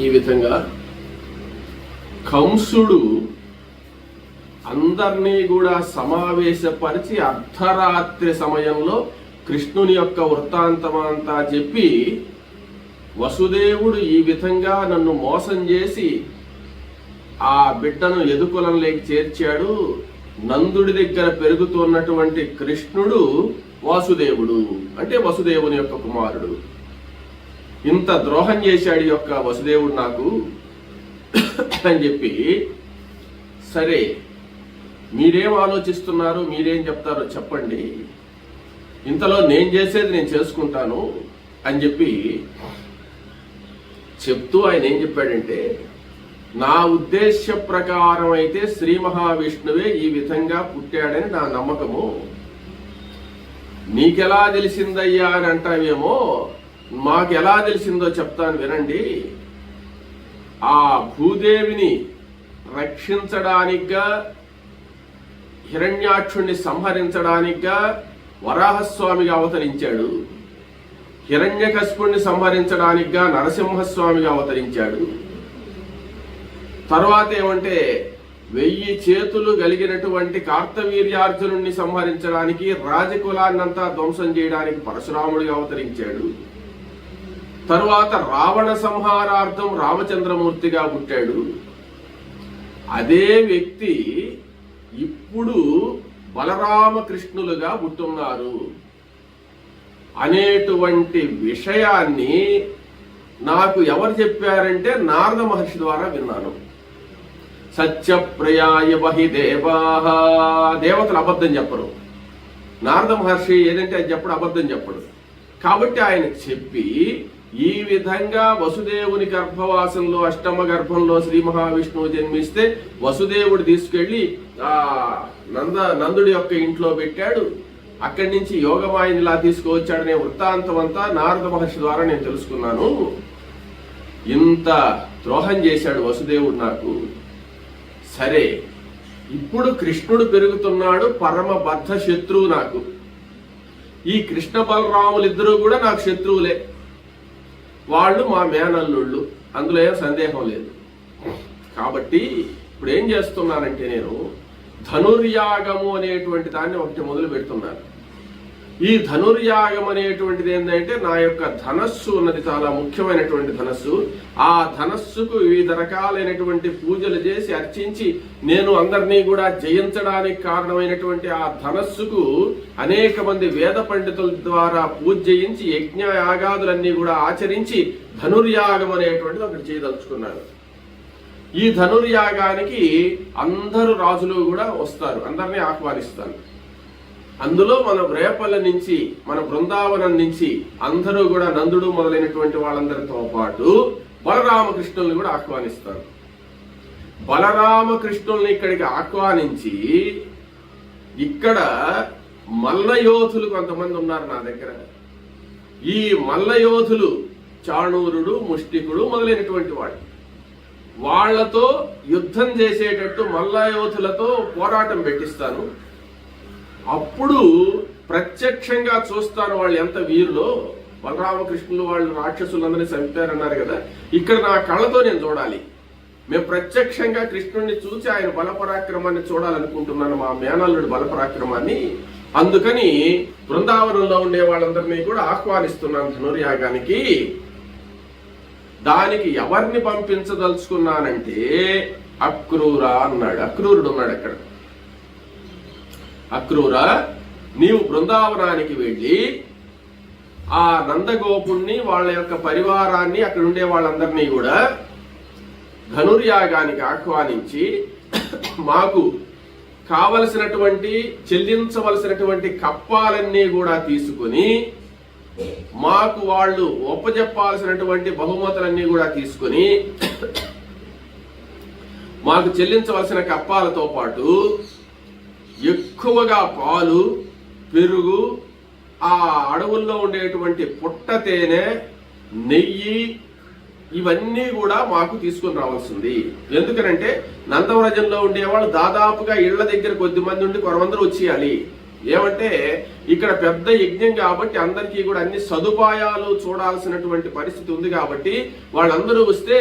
ఈ విధంగా కంసుడు అందరినీ కూడా సమావేశపరిచి అర్ధరాత్రి సమయంలో కృష్ణుని యొక్క వృత్తాంతమంతా చెప్పి, వసుదేవుడు ఈ విధంగా నన్ను మోసం చేసి ఆ బిడ్డను యదుకులంలోకి చేర్చాడు, నందుడి దగ్గర పెరుగుతున్నటువంటి కృష్ణుడు వాసుదేవుడు అంటే వసుదేవుని యొక్క కుమారుడు, ఇంత ద్రోహం చేశాడు యొక్క వసుదేవుడు నాకు అని చెప్పి, సరే మీరేం ఆలోచిస్తున్నారు, మీరేం చెప్తారో చెప్పండి, ఇంతలో నేను చేసేది నేను చేసుకుంటాను అని చెప్పి చెప్తూ ఆయన ఏం చెప్పాడంటే, నా ఉద్దేశ ప్రకారం అయితే శ్రీ మహావిష్ణువే ఈ విధంగా పుట్టాడని నా నమ్మకము. నీకెలా తెలిసిందయ్యా అని అంటావేమో, మాకెలా తెలిసిందో చెప్తాను వినండి. ఆ భూదేవిని రక్షించడానికిగా, హిరణ్యాక్షుణ్ణి సంహరించడానికిగా వరాహస్వామిగా అవతరించాడు, హిరణ్యకశిపుణ్ణి సంహరించడానికిగా నరసింహస్వామిగా అవతరించాడు. తర్వాత ఏమంటే 1000 చేతులు కలిగినటువంటి కార్తవీర్యార్జునుణ్ణి సంహరించడానికి, రాజకులాన్నంతా ధ్వంసం చేయడానికి పరశురాముడిగా అవతరించాడు. తరువాత రావణ సంహారార్థం రామచంద్రమూర్తిగా పుట్టాడు. అదే వ్యక్తి ఇప్పుడు బలరామకృష్ణులుగా పుట్టున్నారు అనేటువంటి విషయాన్ని నాకు ఎవరు చెప్పారంటే నారద మహర్షి ద్వారా విన్నాను. సత్యప్రయాయ వహి దేవాః, దేవతలు అబద్ధం చెప్పరు. నారద మహర్షి ఏదంటే అది చెప్పడు, అబద్ధం చెప్పడు. కాబట్టి ఆయన చెప్పి ఈ విధంగా వసుదేవుని గర్భవాసంలో అష్టమ గర్భంలో శ్రీ మహావిష్ణువు జన్మిస్తే వసుదేవుడు తీసుకెళ్లి నందుడి యొక్క ఇంట్లో పెట్టాడు. అక్కడి నుంచి యోగమాయని ఇలా తీసుకువచ్చాడనే వృత్తాంతం అంతా నారద మహర్షి ద్వారా నేను తెలుసుకున్నాను. ఇంత ద్రోహం చేశాడు వసుదేవుడు నాకు. సరే, ఇప్పుడు కృష్ణుడు పెరుగుతున్నాడు, పరమ బద్ధ శత్రువు నాకు. ఈ కృష్ణ బలరాములిద్దరూ కూడా నాకు శత్రువులే, వాళ్ళు మా మేనల్లుళ్ళు, అందులో ఏం సందేహం లేదు. కాబట్టి ఇప్పుడు ఏం చేస్తున్నానంటే, నేను ధనుర్యాగము అనేటువంటి దాన్ని ఒకటి మొదలు పెడుతున్నాను. ఈ ధనుర్యాగం అనేటువంటిది ఏంటంటే, నా యొక్క ధనస్సు ఉన్నది, చాలా ముఖ్యమైనటువంటి ధనస్సు. ఆ ధనస్సుకు వివిధ రకాలైనటువంటి పూజలు చేసి అర్చించి నేను అందరినీ కూడా జయించడానికి కారణమైనటువంటి ఆ ధనస్సుకు అనేక మంది వేద పండితుల ద్వారా పూజ చేయించి యజ్ఞ యాగాదులన్నీ కూడా ఆచరించి ధనుర్యాగం అనేటువంటిది ఒకటి చేయదలుచుకున్నాను. ఈ ధనుర్యాగానికి అందరు రాజులు కూడా వస్తారు, అందరినీ ఆహ్వానిస్తాను. అందులో మన రేపల్ల నుంచి, మన బృందావనం నుంచి అందరూ కూడా నందుడు మొదలైనటువంటి వాళ్ళందరితో పాటు బలరామకృష్ణుల్ని కూడా ఆహ్వానిస్తాను. బలరామకృష్ణుల్ని ఇక్కడికి ఆహ్వానించి, ఇక్కడ మల్లయోధులు కొంతమంది ఉన్నారు నా దగ్గర. ఈ మల్లయోధులు చాణూరుడు, ముష్టికుడు మొదలైనటువంటి వాడు, వాళ్లతో యుద్ధం చేసేటట్టు మల్లయోధులతో పోరాటం పెట్టిస్తాను. అప్పుడు ప్రత్యక్షంగా చూస్తాను వాళ్ళు ఎంత వీరులో. బలరామకృష్ణులు వాళ్ళు రాక్షసులందరినీ చంపారన్నారు కదా, ఇక్కడ నా కళ్ళతో నేను చూడాలి. మేము ప్రత్యక్షంగా కృష్ణుడిని చూసి ఆయన బలపరాక్రమాన్ని చూడాలనుకుంటున్నాను, మా మేనల్లుడి బలపరాక్రమాన్ని. అందుకని బృందావనంలో ఉండే వాళ్ళందరినీ కూడా ఆహ్వానిస్తున్నాను ధనుర్యాగానికి. దానికి ఎవరిని పంపించదలుచుకున్నానంటే అక్రూర అన్నాడు. అక్రూరుడు ఉన్నాడు అక్కడ. అక్రూర, నీవు బృందావనానికి వెళ్ళి ఆ నందగోపుణ్ణి, వాళ్ళ యొక్క పరివారాన్ని, అక్కడ ఉండే వాళ్ళందరినీ కూడా ధనుర్యాగానికి ఆహ్వానించి మాకు కావలసినటువంటి, చెల్లించవలసినటువంటి కప్పాలన్నీ కూడా తీసుకుని, మాకు వాళ్ళు ఒప్పజెప్పాల్సినటువంటి బహుమతులన్నీ కూడా తీసుకుని, మాకు చెల్లించవలసిన కప్పాలతో పాటు ఎక్కువగా పాలు, పెరుగు, ఆ అడవుల్లో ఉండేటువంటి పుట్ట తేనె, నెయ్యి, ఇవన్నీ కూడా మాకు తీసుకుని రావాల్సింది. ఎందుకనంటే నందవ్రజంలో ఉండేవాళ్ళు దాదాపుగా ఇళ్ల దగ్గర కొద్ది మంది ఉండి కొంతమంది వచ్చేయాలి. ఏమంటే ఇక్కడ పెద్ద యజ్ఞం కాబట్టి అందరికీ కూడా అన్ని సదుపాయాలు చూడాల్సినటువంటి పరిస్థితి ఉంది కాబట్టి వాళ్ళందరూ వస్తే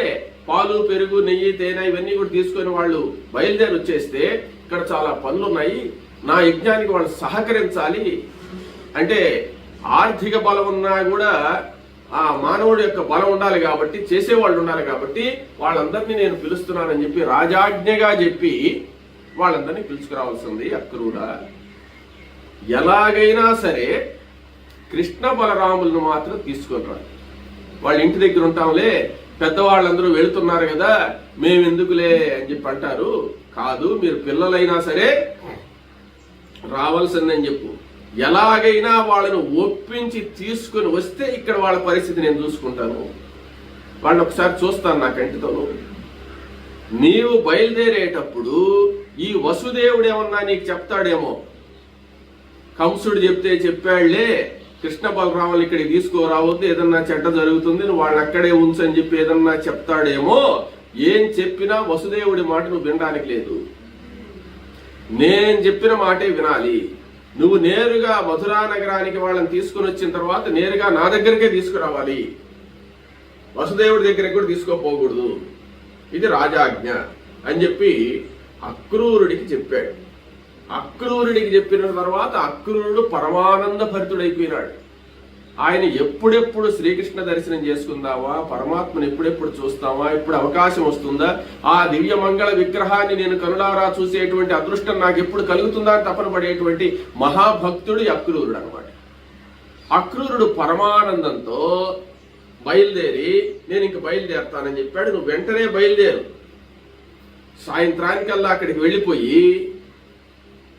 పాలు పెరుగు నెయ్యి తేనె ఇవన్నీ కూడా తీసుకొని వాళ్ళు బయలుదేరి వచ్చేస్తే ఇక్కడ చాలా పనులు ఉన్నాయి, నా యజ్ఞానికి వాళ్ళు సహకరించాలి అంటే ఆర్థిక బలం ఉన్నా కూడా ఆ మానవుడి యొక్క బలం ఉండాలి కాబట్టి చేసేవాళ్ళు ఉండాలి కాబట్టి వాళ్ళందరినీ నేను పిలుస్తున్నానని చెప్పి రాజాజ్ఞగా చెప్పి వాళ్ళందరినీ పిలుచుకురావాల్సింది అక్రూరా. ఎలాగైనా సరే కృష్ణ బలరాములను మాత్రం తీసుకొని రా. వాళ్ళ ఇంటి దగ్గర ఉంటాంలే, పెద్దవాళ్ళందరూ వెళుతున్నారు కదా మేమెందుకులే అని చెప్పి అంటారు. కాదు, మీరు పిల్లలైనా సరే రావాల్సిందని చెప్పు. ఎలాగైనా వాళ్ళను ఒప్పించి తీసుకుని వస్తే ఇక్కడ వాళ్ళ పరిస్థితి నేను చూసుకుంటాను. వాళ్ళని ఒకసారి చూస్తాను నా కంటితోను. నీవు బయలుదేరేటప్పుడు ఈ వసుదేవుడు ఏమన్నా నీకు చెప్తాడేమో, కంసుడు చెప్తే చెప్పాళ్లే కృష్ణ బలరాములు ఇక్కడికి తీసుకురావద్దు, ఏదన్నా చెడ్డ జరుగుతుంది, నువ్వు వాళ్ళని అక్కడే ఉంచని చెప్పి ఏదన్నా చెప్తాడేమో. ఏం చెప్పినా వసుదేవుడి మాట నువ్వు వినడానికి లేదు, నేను చెప్పిన మాటే వినాలి. నువ్వు నేరుగా మధురా నగరానికి వాళ్ళని తీసుకుని వచ్చిన తర్వాత నేరుగా నా దగ్గరికే తీసుకురావాలి, వసుదేవుడి దగ్గరికి కూడా తీసుకోపోకూడదు. ఇది రాజాజ్ఞ అని చెప్పి అక్రూరుడికి చెప్పాడు. అక్రూరుడికి చెప్పిన తర్వాత అక్రూరుడు పరమానంద భరితుడైపోయినాడు. ఆయన ఎప్పుడెప్పుడు శ్రీకృష్ణ దర్శనం చేసుకుందావా, పరమాత్మను ఎప్పుడెప్పుడు చూస్తావా, ఎప్పుడు అవకాశం వస్తుందా, ఆ దివ్య మంగళ విగ్రహాన్ని నేను కనులారా చూసేటువంటి అదృష్టం నాకు ఎప్పుడు కలుగుతుందా అని తపన పడేటువంటి మహాభక్తుడు అక్రూరుడు అనమాట. అక్రూరుడు పరమానందంతో బయలుదేరి నేను ఇంక బయలుదేరతానని చెప్పాడు. నువ్వు వెంటనే బయలుదేరు, సాయంత్రానికల్లా అక్కడికి వెళ్ళిపోయి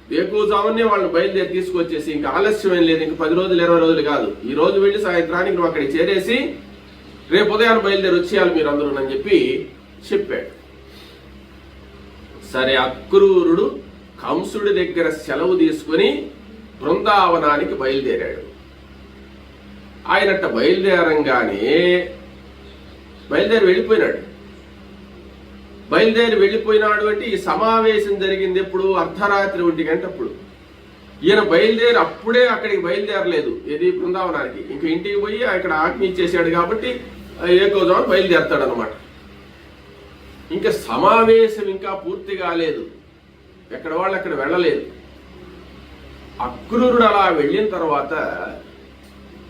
వేకువజామునే వాళ్ళని బయలుదేరి తీసుకొచ్చేసి ఇంకా ఆలస్యం ఏం లేదు, ఇంక 10 రోజులు 20 రోజులు కాదు, ఈ రోజు వెళ్ళి సాయంత్రానికి నువ్వు అక్కడికి చేరేసి రేపు ఉదయాన్ని బయలుదేరి వచ్చేయాలి మీరు అందరూ అని చెప్పి చెప్పాడు. సరే, అక్రూరుడు కంసుడి దగ్గర సెలవు తీసుకుని బృందావనానికి బయలుదేరాడు. ఆయనట్ట బయలుదేరి వెళ్ళిపోయినాడు అంటే ఈ సమావేశం జరిగింది ఎప్పుడు? అర్ధరాత్రి 1 గంటప్పుడు. ఈయన బయలుదేరి అప్పుడే అక్కడికి బయలుదేరలేదు, ఏది బృందావనానికి. ఇంక ఇంటికి పోయి అక్కడ ఆజ్ఞ ఇచ్చేసాడు కాబట్టి ఏకోజామున బయలుదేరతాడు అనమాట. ఇంకా సమావేశం ఇంకా పూర్తి కాలేదు, ఎక్కడ వాళ్ళు అక్కడ వెళ్ళలేదు. అక్రూరుడు అలా వెళ్ళిన తర్వాత,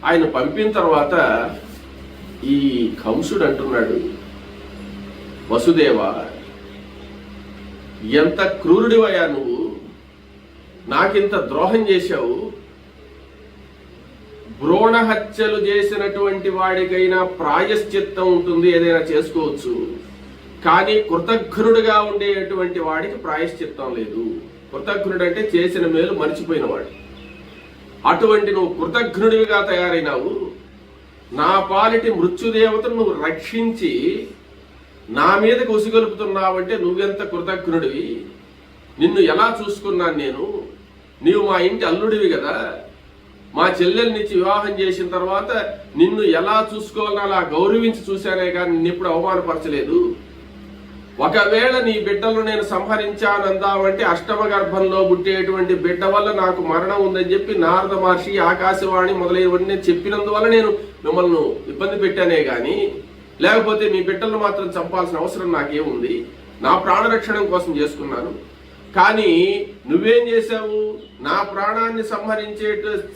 ఆయన పంపిన తర్వాత ఈ కంసుడు అంటున్నాడు, వసుదేవ ఎంత క్రూరుడివయ్యా నువ్వు, నాకింత ద్రోహం చేశావు. భ్రూణ హత్యలు చేసినటువంటి వాడికైనా ప్రాయశ్చిత్తం ఉంటుంది, ఏదైనా చేసుకోవచ్చు, కానీ కృతజ్ఞుడుగా ఉండేటువంటి వాడికి ప్రాయశ్చిత్తం లేదు. కృతజ్ఞుడు అంటే చేసిన మేలు మర్చిపోయినవాడు. అటువంటి నువ్వు కృతజ్ఞుడివిగా తయారైనావు. నా పాలిటి మృత్యుదేవతను నువ్వు రక్షించి నా మీదకి ఉసిగొలుపుతున్నావంటే నువ్వెంత కృతజ్ఞుడివి. నిన్ను ఎలా చూసుకున్నాను నేను, నీవు మా ఇంటి అల్లుడివి కదా. మా చెల్లెల్నిచ్చి వివాహం చేసిన తర్వాత నిన్ను ఎలా చూసుకోవాలని అలా గౌరవించి చూశానే కానీ నిన్నెప్పుడు అవమానపరచలేదు. ఒకవేళ నీ బిడ్డలను నేను సంహరించానందామంటే అష్టమ గర్భంలో పుట్టేటువంటి బిడ్డ వల్ల నాకు మరణం ఉందని చెప్పి నారద మహర్షి, ఆకాశవాణి మొదలైనవన్నీ నేను చెప్పినందువల్ల నేను మిమ్మల్ని ఇబ్బంది పెట్టానే గాని, లేకపోతే మీ బిడ్డలను మాత్రం చంపాల్సిన అవసరం నాకేముంది? నా ప్రాణరక్షణ కోసం చేసుకున్నాను. కానీ నువ్వేం చేశావు? నా ప్రాణాన్ని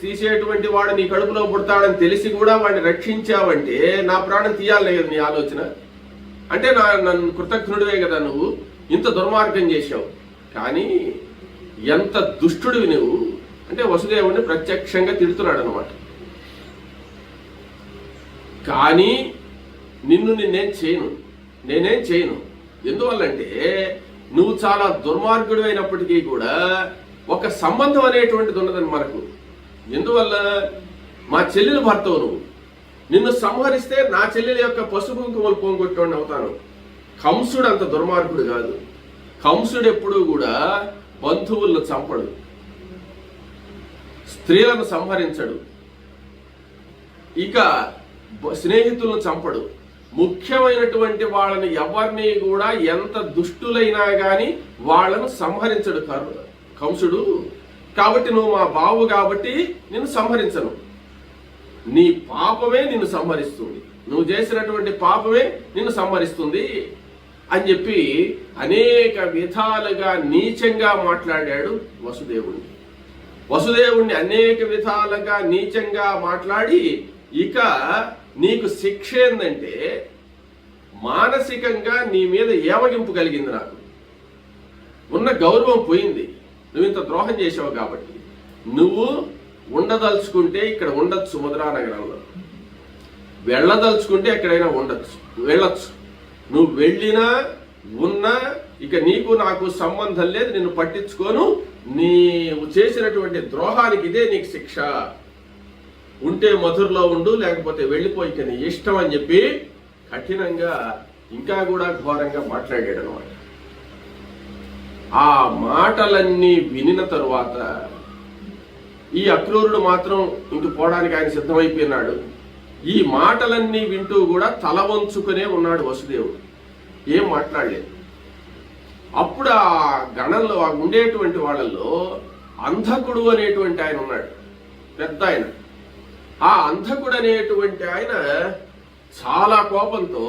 తీసేటువంటి వాడు నీ కడుపులో పుడతాడని తెలిసి కూడా వాడిని రక్షించావంటే నా ప్రాణం తీయాలనే కదా నీ ఆలోచన. అంటే నన్ను కృతజ్ఞుడివే కదా నువ్వు. ఇంత దుర్మార్గం చేశావు, కానీ ఎంత దుష్టుడివి నువ్వు అంటే వసుదేవుడిని ప్రత్యక్షంగా తిడుతున్నాడు అనమాట. కానీ నేనేం చేయను. ఎందువల్లంటే నువ్వు చాలా దుర్మార్గుడు అయినప్పటికీ కూడా ఒక సంబంధం అనేటువంటిది ఉన్నదని మనకు. ఎందువల్ల? మా చెల్లెలు భర్తవు నువ్వు. నిన్ను సంహరిస్తే నా చెల్లెల యొక్క పసుపు కుంకుమలు పోగొట్టుకొని అవుతాను. కంసుడు అంత దుర్మార్గుడు కాదు. కంసుడు ఎప్పుడూ కూడా బంధువులను చంపడు, స్త్రీలను సంహరించడు, ఇక స్నేహితులను చంపడు. ముఖ్యమైనటువంటి వాళ్ళని ఎవరిని కూడా, ఎంత దుష్టులైనా గాని వాళ్ళను సంహరించడు కంసుడు. కాబట్టి నువ్వు మా బావు కాబట్టి నిన్ను సంహరించను, నీ పాపమే నిన్ను సంహరిస్తుంది, నువ్వు చేసినటువంటి పాపమే నిన్ను సంహరిస్తుంది అని చెప్పి అనేక విధాలుగా నీచంగా మాట్లాడాడు వసుదేవుణ్ణి అనేక విధాలుగా నీచంగా మాట్లాడి, ఇక నీకు శిక్ష ఏందంటే మానసికంగా నీ మీద ఏవగింపు కలిగింది, నాకు ఉన్న గౌరవం పోయింది, నువ్వు ఇంత ద్రోహం చేసావు కాబట్టి నువ్వు ఉండదలుచుకుంటే ఇక్కడ ఉండొచ్చు, మధురా నగరంలో వెళ్ళదలుచుకుంటే ఎక్కడైనా వెళ్ళొచ్చు, నువ్వు వెళ్ళినా ఉన్నా ఇక నీకు నాకు సంబంధం లేదు, నిన్ను పట్టించుకోను, నీవు చేసినటువంటి ద్రోహానికి ఇదే నీకు శిక్ష, ఉంటే మధురలో ఉండు, లేకపోతే వెళ్ళిపోయి నీ ఇష్టం అని చెప్పి కఠినంగా ఇంకా కూడా ఘోరంగా మాట్లాడాడు అనమాట. ఆ మాటలన్నీ వినిన తరువాత ఈ అక్రూరుడు మాత్రం ఇంక పోవడానికి ఆయన సిద్ధమైపోయినాడు. ఈ మాటలన్నీ వింటూ కూడా తల వంచుకునే ఉన్నాడు వసుదేవుడు, ఏం మాట్లాడలేదు. అప్పుడు ఆ గణంలో ఉండేటువంటి వాళ్ళల్లో అంధకుడు అనేటువంటి ఆయన ఉన్నాడు, పెద్ద ఆయన. ఆ అంధకుడు అనేటువంటి ఆయన చాలా కోపంతో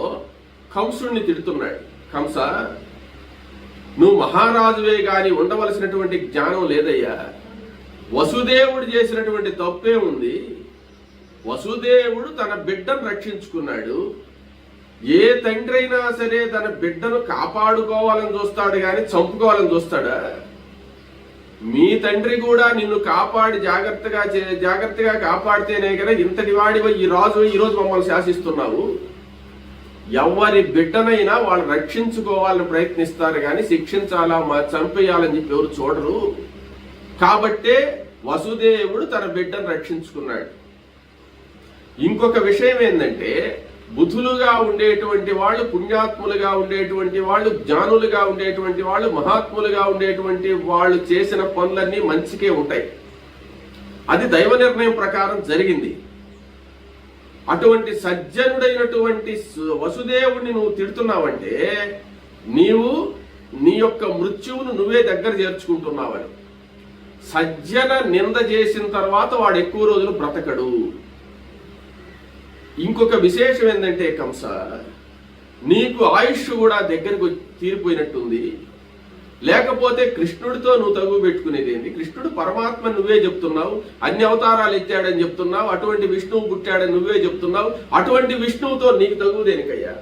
కంసుడిని తిడుతున్నాడు. కంస, నువ్వు మహారాజువే గాని ఉండవలసినటువంటి జ్ఞానం లేదయ్యా, వసుదేవుడు చేసినటువంటి తప్పే ఉంది, వసుదేవుడు తన బిడ్డను రక్షించుకున్నాడు. ఏ తండ్రి అయినా సరే తన బిడ్డను కాపాడుకోవాలని చూస్తాడు గాని చంపుకోవాలని చూస్తాడా? మీ తండ్రి కూడా నిన్ను కాపాడి జాగ్రత్తగా కాపాడితేనే కదా ఇంతటి వాడివై ఈ రోజు మమ్మల్ని శాసిస్తున్నావు. ఎవరి బిడ్డనైనా వాళ్ళు రక్షించుకోవాలని ప్రయత్నిస్తారు కానీ శిక్షించాలా చంపేయాలని చెప్పి ఎవరు చూడరు. కాబట్టే వసుదేవుడు తన బిడ్డను రక్షించుకున్నాడు. ఇంకొక విషయం ఏంటంటే, బుధులుగా ఉండేటువంటి వాళ్ళు, పుణ్యాత్ములుగా ఉండేటువంటి వాళ్ళు, జ్ఞానులుగా ఉండేటువంటి వాళ్ళు, మహాత్ములుగా ఉండేటువంటి వాళ్ళు చేసిన పనులన్నీ మంచికే ఉంటాయి. అది దైవ నిర్ణయం ప్రకారం జరిగింది. అటువంటి సజ్జనుడైనటువంటి వసుదేవుడిని నువ్వు తిడుతున్నావంటే నీవు నీ యొక్క మృత్యువును నువ్వే దగ్గర చేర్చుకుంటున్నావని. సజ్జన నింద చేసిన తర్వాత వాడు ఎక్కువ రోజులు బ్రతకడు. ఇంకొక విశేషం ఏంటంటే కంస, నీకు ఆయుష్ కూడా దగ్గరకు తీరిపోయినట్టుంది. లేకపోతే కృష్ణుడితో నువ్వు తగు పెట్టుకునేది ఏంటి? కృష్ణుడు పరమాత్మ నువ్వే చెప్తున్నావు, అన్ని అవతారాలు ఎత్తాడని చెప్తున్నావు, అటువంటి విష్ణువు పుట్టాడని నువ్వే చెప్తున్నావు. అటువంటి విష్ణువుతో నీకు తగు దేనికయ్యా?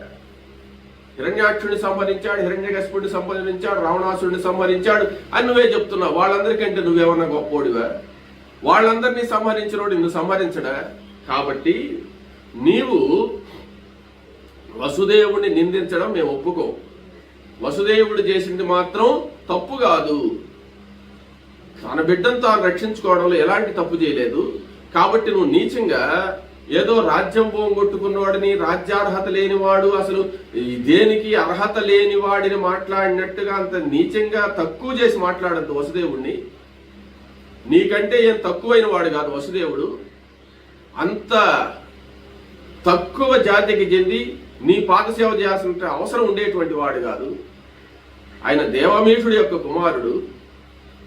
హిరణ్యాక్షుడిని సంహరించాడు, హిరణ్యకశిపుడిని సంహరించాడు, రావణాసుడిని సంహరించాడు అని నువ్వే చెప్తున్నావు. వాళ్ళందరికంటే నువ్వేమన్నా గొప్పోడివా? వాళ్ళందరినీ సంహరించినోడు నిన్ను సంహరించడా? కాబట్టి నీవు వసుదేవుడిని నిందించడం మేము ఒప్పుకోం. వసుదేవుడు చేసింది మాత్రం తప్పు కాదు. తన బిడ్డను తాను రక్షించుకోవడంలో ఎలాంటి తప్పు చేయలేదు. కాబట్టి నువ్వు నీచంగా ఏదో రాజ్యం పోగొట్టుకున్నవాడిని, రాజ్యార్హత లేనివాడు, అసలు దేనికి అర్హత లేని వాడిని మాట్లాడినట్టుగా అంత నీచంగా తక్కువ చేసి మాట్లాడద్దు వసుదేవుడిని. నీకంటే ఏం తక్కువైన వాడు కాదు వసుదేవుడు. అంత తక్కువ జాతికి చెంది నీ పాదసేవ చేయాల్సిన అవసరం ఉండేటువంటి వాడు కాదు. ఆయన దేవమీషుడి యొక్క కుమారుడు.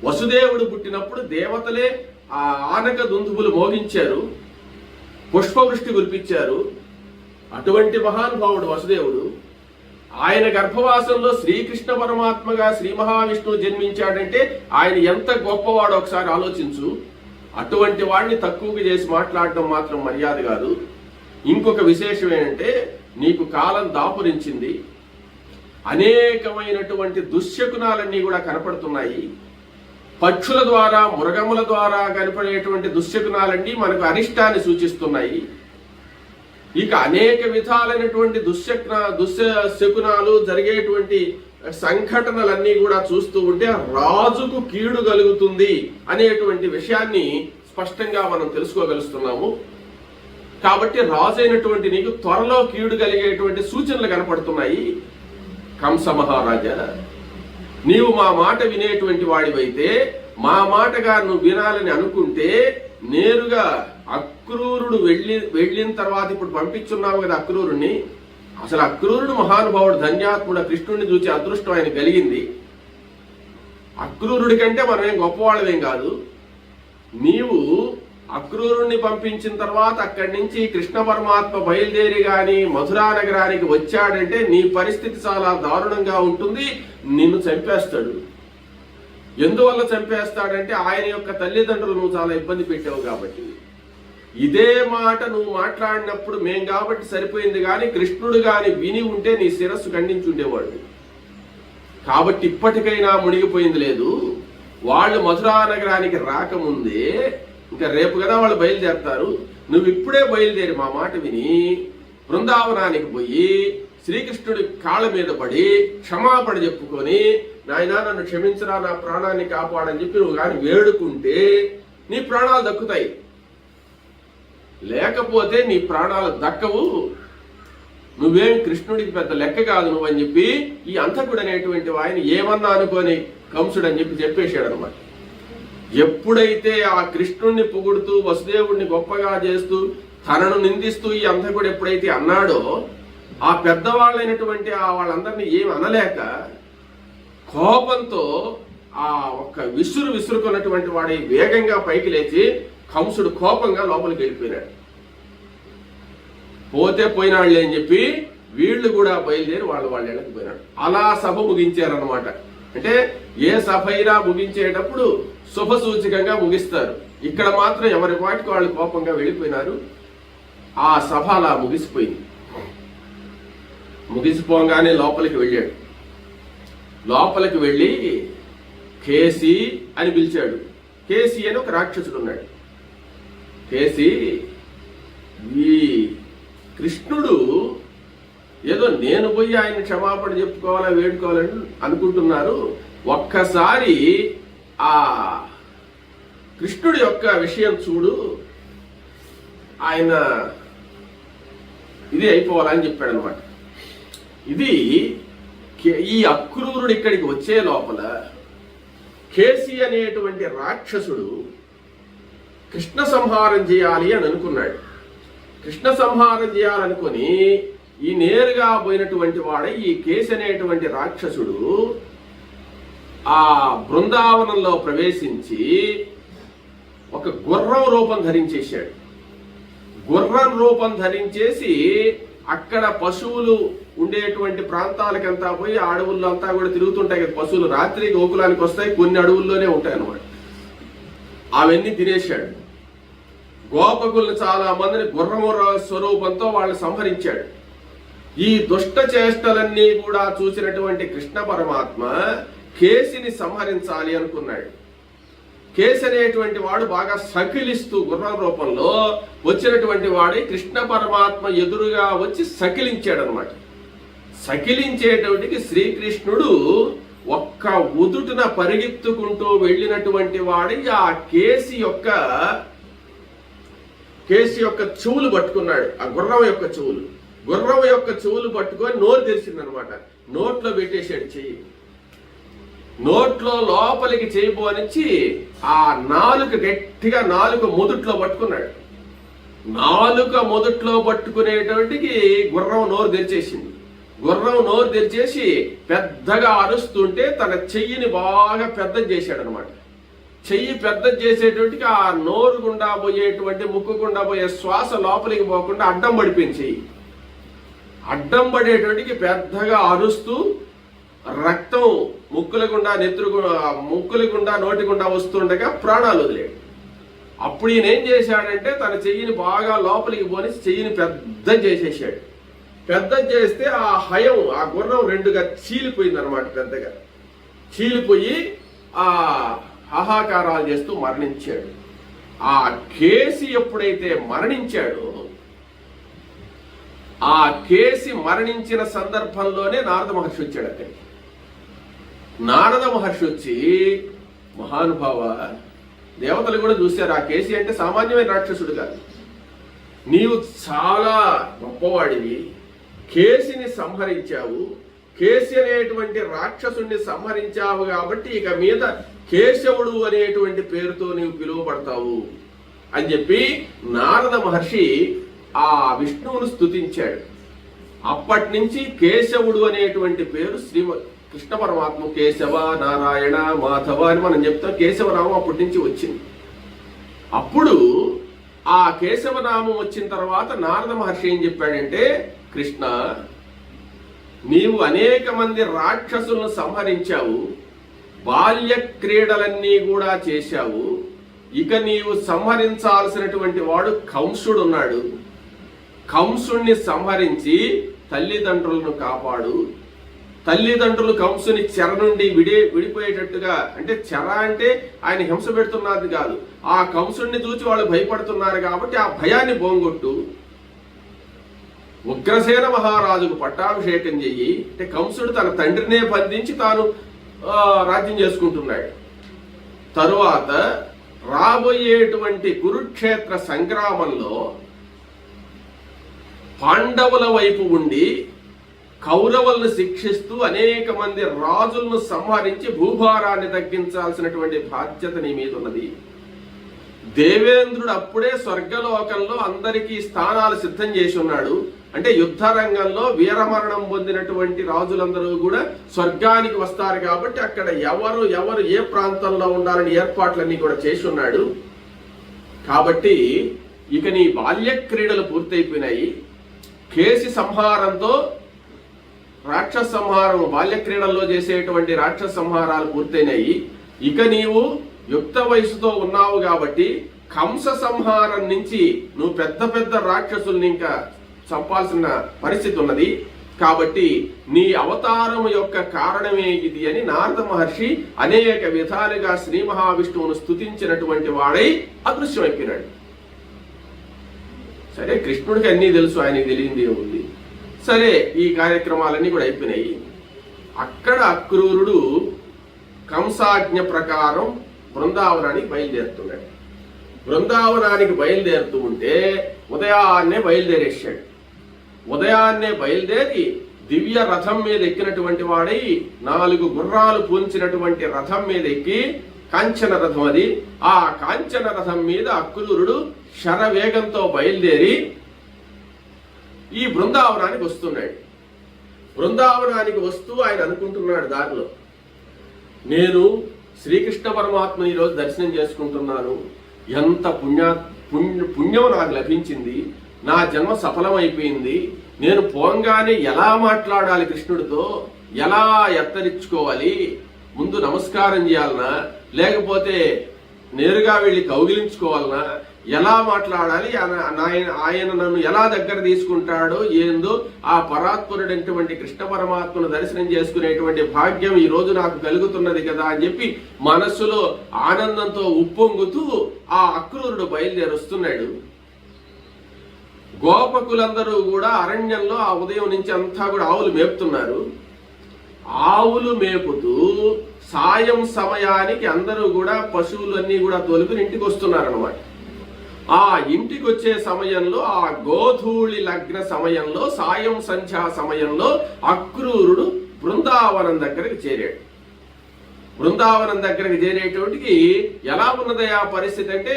వసుదేవుడు పుట్టినప్పుడు దేవతలే ఆ ఆనక దుందుబులు మోగించారు, పుష్పవృష్టి కురిపించారు. అటువంటి మహానుభావుడు వసుదేవుడు. ఆయన గర్భవాసంలో శ్రీకృష్ణ పరమాత్మగా శ్రీ మహావిష్ణువు జన్మించాడంటే ఆయన ఎంత గొప్పవాడో ఒకసారి ఆలోచించు. అటువంటి వాడిని తక్కువగా చేసి మాట్లాడటం మాత్రం మర్యాద కాదు. ఇంకొక విశేషం ఏంటంటే, నీకు కాలం దాపురించింది, అనేకమైనటువంటి దుశ్శకునాలన్నీ కూడా కనపడుతున్నాయి. పక్షుల ద్వారా, మృగముల ద్వారా కనపడేటువంటి దుశ్శకునాలన్నీ మనకు అనిష్టాన్ని సూచిస్తున్నాయి. ఇక అనేక విధాలైనటువంటి దుశ్శకునాలు జరిగేటువంటి సంఘటనలన్నీ కూడా చూస్తూ ఉంటే రాజుకు కీడు కలుగుతుంది అనేటువంటి విషయాన్ని స్పష్టంగా మనం తెలుసుకోగలుగుతున్నాము. కాబట్టి రాజు అయినటువంటి నీకు త్వరలో కీడు కలిగేటువంటి సూచనలు కనపడుతున్నాయి. కంస మహారాజా, నీవు మా మాట వినేటువంటి వాడివైతే, మా మాటగా నువ్వు వినాలని అనుకుంటే నేరుగా అక్రూరుడు వెళ్ళిన తర్వాత ఇప్పుడు పంపించున్నావు కదా అక్రూరుణ్ణి. అసలు అక్రూరుడు మహానుభావుడు, ధన్యాత్ముడు, కృష్ణుడిని చూసి అదృష్టం ఆయన కలిగింది. అక్రూరుడి కంటే మనం ఏం గొప్పవాళ్ళమేం కాదు. నీవు అక్రూరుణ్ణి పంపించిన తర్వాత అక్కడి నుంచి కృష్ణ పరమాత్మ బయలుదేరి గాని మధురా నగరానికి వచ్చాడంటే నీ పరిస్థితి చాలా దారుణంగా ఉంటుంది, నిన్ను చంపేస్తాడు. ఎందువల్ల చంపేస్తాడంటే ఆయన యొక్క తల్లిదండ్రులు నువ్వు చాలా ఇబ్బంది పెట్టావు కాబట్టి. ఇదే మాట నువ్వు మాట్లాడినప్పుడు మేం కాబట్టి సరిపోయింది, కానీ కృష్ణుడు గాని విని ఉంటే నీ శిరస్సు ఖండించుండేవాడు. కాబట్టి ఇప్పటికైనా మునిగిపోయింది లేదు. వాళ్ళు మధురా నగరానికి రాకముందే, ఇంకా రేపు కదా వాళ్ళు బయలుదేరతారు, నువ్వు ఇప్పుడే బయలుదేరి మా మాట విని బృందావనానికి పోయి శ్రీకృష్ణుడి కాళ్ళ మీద పడి క్షమాపణ చెప్పుకొని, నాయనా నన్ను క్షమించరా, నా ప్రాణాన్ని కాపాడని చెప్పి నువ్వు కానీ వేడుకుంటే నీ ప్రాణాలు దక్కుతాయి. లేకపోతే నీ ప్రాణాలు దక్కవు, నువ్వేం కృష్ణుడికి పెద్ద లెక్క కాదు నువ్వు అని చెప్పి ఈ అంతకుడు అనేటువంటి ఆయన ఏమన్నా అనుకొని కంసుడు అని చెప్పేశాడు అనమాట. ఎప్పుడైతే ఆ కృష్ణుణ్ణి పొగుడుతూ వసుదేవుడిని గొప్పగా చేస్తూ తనను నిందిస్తూ ఈ అంతకుడు ఎప్పుడైతే అన్నాడో, ఆ పెద్దవాళ్ళైనటువంటి వాళ్ళందరినీ ఏం అనలేక కోపంతో ఆ ఒక్క విసురుకున్నటువంటి వాడి వేగంగా పైకి లేచి కంసుడు కోపంగా లోపలికి వెళ్ళిపోయినాడు. పోతే పోయినాళ్ళే అని చెప్పి వీళ్ళు కూడా బయలుదేరి వాళ్ళ ఇళ్ళకి పోయినాడు. అలా సభ ముగించారనమాట. అంటే ఏ సభ అయినా ముగించేటప్పుడు శుభ సూచకంగా ముగిస్తారు. ఇక్కడ మాత్రం ఎవరి వాటికి వాళ్ళు కోపంగా వెళ్ళిపోయినారు. ఆ సభ అలా ముగిసిపోయింది. ముగిసిపోగానే లోపలికి వెళ్ళాడు. లోపలికి వెళ్ళి కేసి అని పిలిచాడు. కేసి అని ఒక రాక్షసుడు ఉన్నాడు. కేసి, ఈ కృష్ణుడు ఏదో నేను పోయి ఆయన క్షమాపణ చెప్పుకోవాలా వేడుకోవాలని అనుకుంటున్నారు, ఒక్కసారి ఆ కృష్ణుడి యొక్క విషయం చూడు, ఆయన ఇది అయిపోవాలని చెప్పాడు అనమాట. ఇది ఈ అక్రూరుడు ఇక్కడికి వచ్చే లోపల కేసి అనేటువంటి రాక్షసుడు కృష్ణ సంహారం చేయాలి అని అనుకున్నాడు. కృష్ణ సంహారం చేయాలనుకుని ఈ నేరుగా పోయినటువంటి వాడే ఈ కేసి అనేటువంటి రాక్షసుడు ఆ బృందావనంలో ప్రవేశించి ఒక గుర్రం రూపం ధరించేశాడు. గుర్రం రూపం ధరించేసి అక్కడ పశువులు ఉండేటువంటి ప్రాంతాలకంతా పోయి ఆ అడవుల్లో అంతా కూడా తిరుగుతుంటాయి కదా పశువులు. రాత్రి గోకులానికి వస్తాయి, కొన్ని అడవుల్లోనే ఉంటాయి అన్నమాట. అవన్నీ తినేశాడు. గోపకులను చాలా మందిని గుర్రము స్వరూపంతో వాళ్ళు సంహరించాడు. ఈ దుష్ట చేష్టలన్నీ కూడా చూసినటువంటి కృష్ణ పరమాత్మ కేసిని సంహరించాలి అనుకున్నాడు. కేసి అనేటువంటి వాడు బాగా సకిలిస్తూ గుర్రం రూపంలో వచ్చినటువంటి వాడి కృష్ణ పరమాత్మ ఎదురుగా వచ్చి సకిలించాడు అనమాట. సకిలించేటప్పటికి శ్రీకృష్ణుడు ఒక్క ఉదుటున పరిగెత్తుకుంటూ వెళ్ళినటువంటి వాడి ఆ కేసి యొక్క చెవులు పట్టుకున్నాడు. ఆ గుర్రం యొక్క చెవులు పట్టుకొని నోరు తెరిచిందనమాట. నోట్లో పెట్టేశాడు చెయ్యి. నోట్లో లోపలికి చేయబోనిచ్చి ఆ నాలుక గట్టిగా నాలుక మొదట్లో పట్టుకున్నాడు. నాలుక మొదట్లో పట్టుకునేటువంటికి గుర్రం నోరు తెరిచేసింది. గుర్రం నోరు తెరిచేసి పెద్దగా అరుస్తుంటే తన చెయ్యిని బాగా పెద్ద చేశాడు అనమాట. చెయ్యి పెద్ద చేసేటువంటికి ఆ నోరు గుండా పోయేటువంటి ముక్కు గుండా పోయే శ్వాస లోపలికి పోకుండా అడ్డం పడిపోయింది. చెయ్యి అడ్డం పడేటువంటికి పెద్దగా అరుస్తూ రక్తం ముక్కుల గుండా నోటి గుండా వస్తుండగా ప్రాణాలు వదిలేడు. అప్పుడు ఈయన ఏం చేశాడంటే తన చెయ్యిని బాగా లోపలికి పోని చెయ్యిని పెద్ద చేసేసాడు. పెద్ద చేస్తే ఆ హయం ఆ గుర్రం రెండుగా చీలిపోయింది అనమాట. పెద్దగా చీలిపోయి ఆ హాహాకారాలు చేస్తూ మరణించాడు. ఆ కేసి ఎప్పుడైతే మరణించాడో ఆ కేసి మరణించిన సందర్భంలోనే నారద మహర్షి వచ్చాడు అక్కడికి. నారద మహర్షి వచ్చి, మహానుభావ, దేవతలు కూడా చూశారు, ఆ కేసి అంటే సామాన్యమైన రాక్షసుడు కాదు, నీవు చాలా గొప్పవాడివి, కేసిని సంహరించావు, కేసి అనేటువంటి రాక్షసుడిని సంహరించావు కాబట్టి ఇక మీద కేశవుడు అనేటువంటి పేరుతో నీవు పిలువబడతావు అని చెప్పి నారద మహర్షి ఆ విష్ణువును స్తుతించాడు. అప్పటి నుంచి కేశవుడు అనేటువంటి పేరు శ్రీ కృష్ణ పరమాత్మ కేశవ నారాయణ మాధవ అని మనం చెప్తాం. కేశవరామం అప్పటి నుంచి వచ్చింది. అప్పుడు ఆ కేశవనామం వచ్చిన తర్వాత నారద మహర్షి ఏం చెప్పాడంటే, కృష్ణ, నీవు అనేక మంది రాక్షసులను సంహరించావు, బాల్య క్రీడలన్నీ కూడా చేశావు. ఇక నీవు సంహరించాల్సినటువంటి వాడు కంసుడు ఉన్నాడు. కంసుణ్ణి సంహరించి తల్లిదండ్రులను కాపాడు. తల్లిదండ్రులు కంసుని చెర నుండి విడిపోయేటట్టుగా, అంటే చెర అంటే ఆయన హింస పెడుతున్నది కాదు, ఆ కంసుడిని చూసి వాళ్ళు భయపడుతున్నారు కాబట్టి ఆ భయాన్ని బోంగొట్టు. ఉగ్రసేన మహారాజుకు పట్టాభిషేకం చెయ్యి. అంటే కంసుడు తన తండ్రినే బంధించి తాను రాజ్యం చేసుకుంటున్నాడు. తరువాత రాబోయేటువంటి కురుక్షేత్ర సంగ్రామంలో పాండవుల వైపు ఉండి కౌరవులను శిక్షిస్తూ అనేక మంది రాజులను సంహరించి భూభారాన్ని తగ్గించాల్సినటువంటి బాధ్యత నీ మీద ఉన్నది. దేవేంద్రుడు అప్పుడే స్వర్గలోకంలో అందరికీ స్థానాలు సిద్ధం చేసి ఉన్నాడు. అంటే యుద్ధ రంగంలో వీరమరణం పొందినటువంటి రాజులందరూ కూడా స్వర్గానికి వస్తారు కాబట్టి అక్కడ ఎవరు ఏ ప్రాంతంలో ఉండాలని ఏర్పాట్లన్నీ కూడా చేసి ఉన్నాడు. కాబట్టి ఇక నీ బాల్య క్రీడలు పూర్తయిపోయినాయి. కేసి సంహారంతో రాక్షస సంహారం, బాల్య క్రీడల్లో చేసేటువంటి రాక్షస సంహారాలు పూర్తయినాయి. ఇక నీవు యుక్త వయసుతో ఉన్నావు కాబట్టి కంస సంహారం నుంచి నువ్వు పెద్ద పెద్ద రాక్షసుల్ని ఇంకా చంపాల్సిన పరిస్థితి ఉన్నది. కాబట్టి నీ అవతారం యొక్క కారణమే ఇది అని నారద మహర్షి అనేక విధాలుగా శ్రీ మహావిష్ణువును స్తుతించినటువంటి వాడై అదృశ్యమైపోయినాడు. సరే, కృష్ణుడికి అన్నీ తెలుసు, ఆయనకి తెలియంది ఏముంది. సరే, ఈ కార్యక్రమాలన్నీ కూడా అయిపోయినాయి. అక్కడ అక్రూరుడు కంసాజ్ఞ ప్రకారం బృందావనానికి బయలుదేరుతున్నాడు. బృందావనానికి బయలుదేరుతూ ఉంటే ఉదయాన్నే బయలుదేరేశాడు. ఉదయాన్నే బయలుదేరి దివ్య రథం మీద ఎక్కినటువంటి వాడై 4 గుర్రాలు పూంచినటువంటి రథం మీద ఎక్కి, కాంచన రథం అది, ఆ కాంచన రథం మీద అక్రూరుడు శరవేగంతో బయలుదేరి ఈ బృందావనానికి వస్తున్నాడు. బృందావనానికి వస్తూ ఆయన అనుకుంటున్నాడు దారిలో, నేను శ్రీకృష్ణ పరమాత్మ ఈరోజు దర్శనం చేసుకుంటున్నాను, ఎంత పుణ్యం నాకు లభించింది, నా జన్మ సఫలమైపోయింది, నేను పోంగానే ఎలా మాట్లాడాలి కృష్ణుడితో, ఎలా ఎత్తరించుకోవాలి, ముందు నమస్కారం చేయాలనా లేకపోతే నేరుగా వెళ్ళి కౌగిలించుకోవాలనా, ఎలా మాట్లాడాలి, ఆయన నన్ను ఎలా దగ్గర తీసుకుంటాడో ఏందో, ఆ పరాత్పరుడైనటువంటి కృష్ణ పరమాత్మను దర్శనం చేసుకునేటువంటి భాగ్యం ఈ రోజు నాకు కలుగుతున్నది కదా అని చెప్పి మనస్సులో ఆనందంతో ఉప్పొంగుతూ ఆ అక్రూరుడు బయలుదేరి వస్తున్నాడు. గోపకులందరూ కూడా అరణ్యంలో ఆ ఉదయం నుంచి అంతా కూడా ఆవులు మేపుతున్నారు. ఆవులు మేపుతూ సాయం సమయానికి అందరూ కూడా పశువులన్నీ కూడా తోలుకుని ఇంటికి వస్తున్నారన్నమాట. ఆ ఇంటికి వచ్చే సమయంలో, ఆ గోధూళి లగ్న సమయంలో, సాయం సంధ్యా సమయంలో అక్రూరుడు బృందావనం దగ్గరికి చేరాడు. బృందావనం దగ్గరికి చేరేటోటికి ఎలా ఉన్నదయా పరిస్థితి అంటే,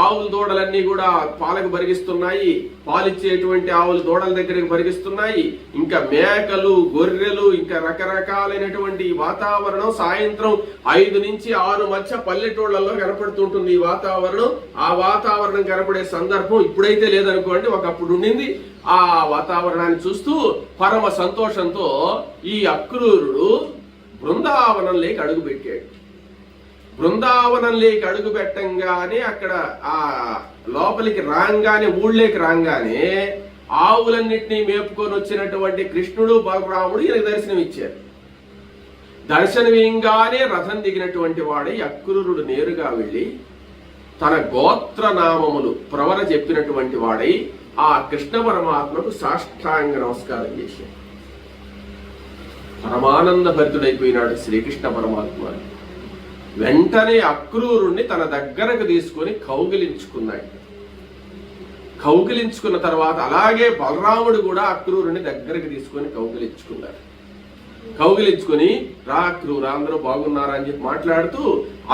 ఆవుల దూడలన్నీ కూడా పాలకు బరిగిస్తున్నాయి, పాలిచ్చేటువంటి ఆవుల దూడల దగ్గరికి బరిగిస్తున్నాయి, ఇంకా మేకలు, గొర్రెలు, ఇంకా రకరకాలైనటువంటి వాతావరణం. సాయంత్రం 5 నుంచి 6 మధ్య పల్లెటూళ్లలో కనపడుతుంటుంది ఈ వాతావరణం. ఆ వాతావరణం కనపడే సందర్భం ఇప్పుడైతే లేదనుకోండి, ఒకప్పుడు ఉండింది. ఆ వాతావరణాన్ని చూస్తూ పరమ సంతోషంతో ఈ అక్రూరుడు బృందావనంలోకి అడుగు పెట్టాడు. బృందావనంలోకి అడుగు పెట్టంగానే అక్కడ ఆ లోపలికి రాగానే, ఊళ్ళోకి రాగానే ఆవులన్నింటినీ మేపుకొని వచ్చినటువంటి కృష్ణుడు బలరాముడు ఈయనకు దర్శనం ఇచ్చారు. దర్శనమింగానే రథం దిగినటువంటి వాడై అక్రూరుడు నేరుగా వెళ్ళి తన గోత్రనామములు ప్రవర చెప్పినటువంటి వాడై ఆ కృష్ణ పరమాత్మకు సాష్టాంగ నమస్కారం చేశాడు. పరమానంద భరితుడైపోయినాడు శ్రీకృష్ణ పరమాత్మ. వెంటనే అక్రూరుణ్ణి తన దగ్గరకు తీసుకొని కౌగిలించుకున్నాడు. కౌగిలించుకున్న తర్వాత అలాగే బలరాముడు కూడా అక్రూరుని దగ్గరకు తీసుకొని కౌగిలించుకున్నారు. కౌగిలించుకొని రా అక్రూరా, అందరూ బాగున్నారా అని చెప్పి మాట్లాడుతూ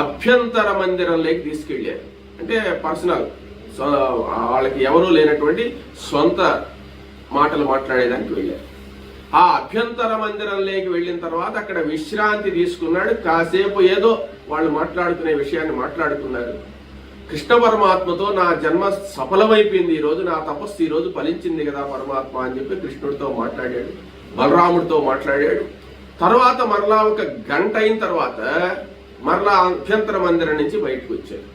అభ్యంతర మందిరంలోకి తీసుకెళ్లారు. అంటే పర్సనల్, వాళ్ళకి ఎవరూ లేనటువంటి సొంత మాటలు మాట్లాడేదానికి వెళ్ళారు. ఆ అభ్యంతర మందిరంలోకి వెళ్ళిన తర్వాత అక్కడ విశ్రాంతి తీసుకున్నాడు. కాసేపు ఏదో వాళ్ళు మాట్లాడుకునే విషయాన్ని మాట్లాడుకున్నారు. కృష్ణ పరమాత్మతో నా జన్మ సఫలమైపోయింది, ఈరోజు నా తపస్సు ఈరోజు ఫలించింది కదా పరమాత్మ అని చెప్పి కృష్ణుడితో మాట్లాడాడు, బలరాముడితో మాట్లాడాడు. తర్వాత మరలా ఒక గంట అయిన తర్వాత మరలా అభ్యంతర మందిరం నుంచి బయటకు వచ్చాడు.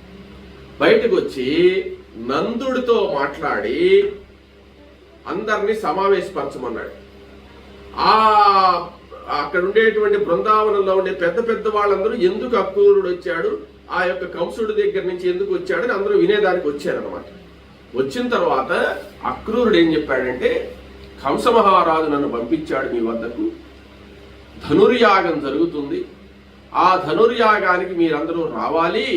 బయటకు వచ్చి నందుడితో మాట్లాడి అందరినీ సమావేశపరచమన్నాడు. అక్కడ ఉండేటువంటి బృందావనంలో ఉండే పెద్ద పెద్ద వాళ్ళందరూ ఎందుకు అక్రూరుడు వచ్చాడు, ఆ యొక్క కంసుడి దగ్గర నుంచి ఎందుకు వచ్చాడని అందరూ వినేదానికి వచ్చారనమాట. వచ్చిన తర్వాత అక్రూరుడు ఏం చెప్పాడంటే, కంస మహారాజు నన్ను పంపించాడు మీ వద్దకు, ధనుర్యాగం జరుగుతుంది, ఆ ధనుర్యాగానికి మీరందరూ రావాలి,